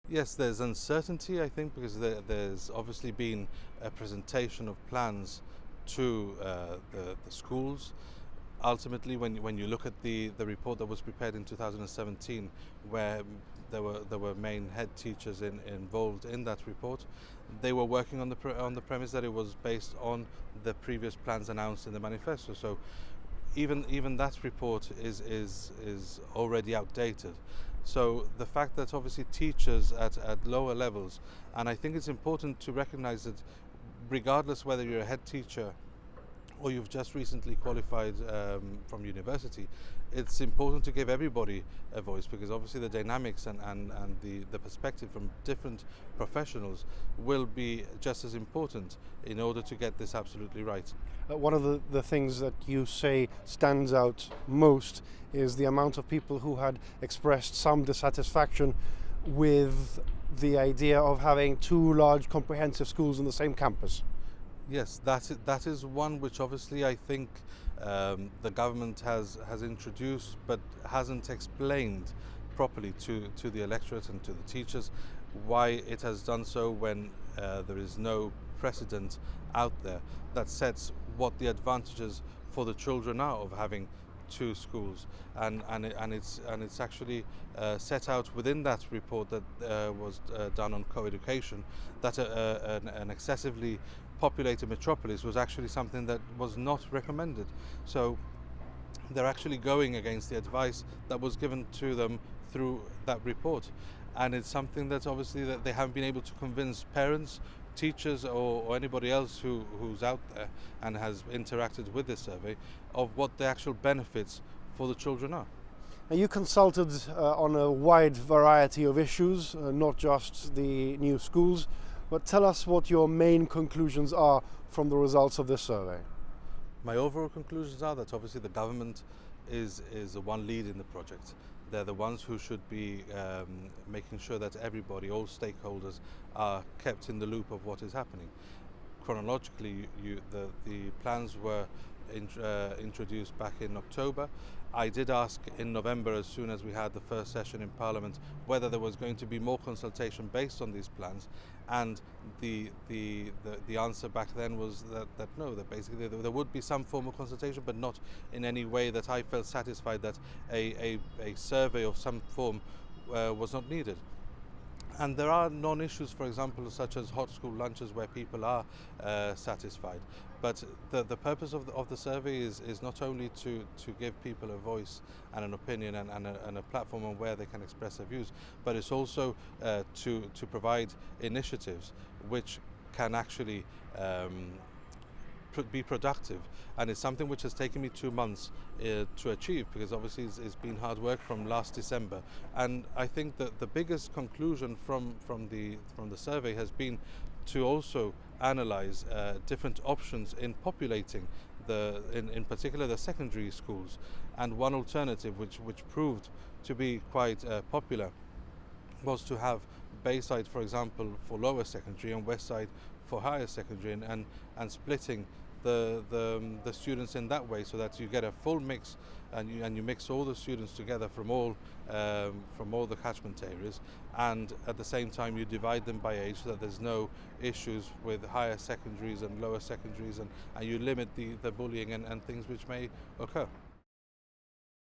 Yes, there's uncertainty, I think, because there's obviously been a presentation of plans to the schools. Ultimately, when you look at the report that was prepared in 2017, where there were main head teachers involved in that report, they were working on the premise that it was based on the previous plans announced in the manifesto. So even that report is already outdated. So the fact that obviously teachers at lower levels, and I think it's important to recognize that regardless whether you're a head teacher or you've just recently qualified from university, it's important to give everybody a voice, because obviously the dynamics and the perspective from different professionals will be just as important in order to get this absolutely right. One of the things that you say stands out most is the amount of people who had expressed some dissatisfaction with the idea of having two large comprehensive schools on the same campus. Yes, that is one which obviously I think the government has introduced but hasn't explained properly to the electorate and to the teachers why it has done so, when there is no precedent out there that sets what the advantages for the children are of having two schools, and it's actually set out within that report that was done on co-education, that an excessively populated metropolis was actually something that was not recommended. So they're actually going against the advice that was given to them through that report, and it's something that obviously that they haven't been able to convince parents, teachers, or anybody else who's out there and has interacted with this survey of what the actual benefits for the children are. And you consulted on a wide variety of issues, not just the new schools, but tell us what your main conclusions are from the results of this survey. My overall conclusions are that obviously the government is the one lead in the project. They're the ones who should be making sure that everybody, all stakeholders, are kept in the loop of what is happening. Chronologically, the plans were introduced back in October. I did ask in November, as soon as we had the first session in Parliament, whether there was going to be more consultation based on these plans, and the answer back then was that no, that basically there would be some form of consultation, but not in any way that I felt satisfied that a survey of some form was not needed. And there are non-issues, for example, such as hot school lunches, where people are satisfied. But the purpose of the survey is not only to give people a voice and an opinion and a platform on where they can express their views, but it's also to provide initiatives which can actually be productive, and it's something which has taken me 2 months to achieve, because obviously it's been hard work from last December. And I think that the biggest conclusion from the survey has been to also analyze different options in populating in particular the secondary schools. And one alternative which proved to be quite popular was to have Bayside, for example, for lower secondary and Westside for higher secondary, and splitting the students in that way, so that you get a full mix, and you mix all the students together from all the catchment areas, and at the same time you divide them by age, so that there's no issues with higher secondaries and lower secondaries, and you limit the bullying and things which may occur.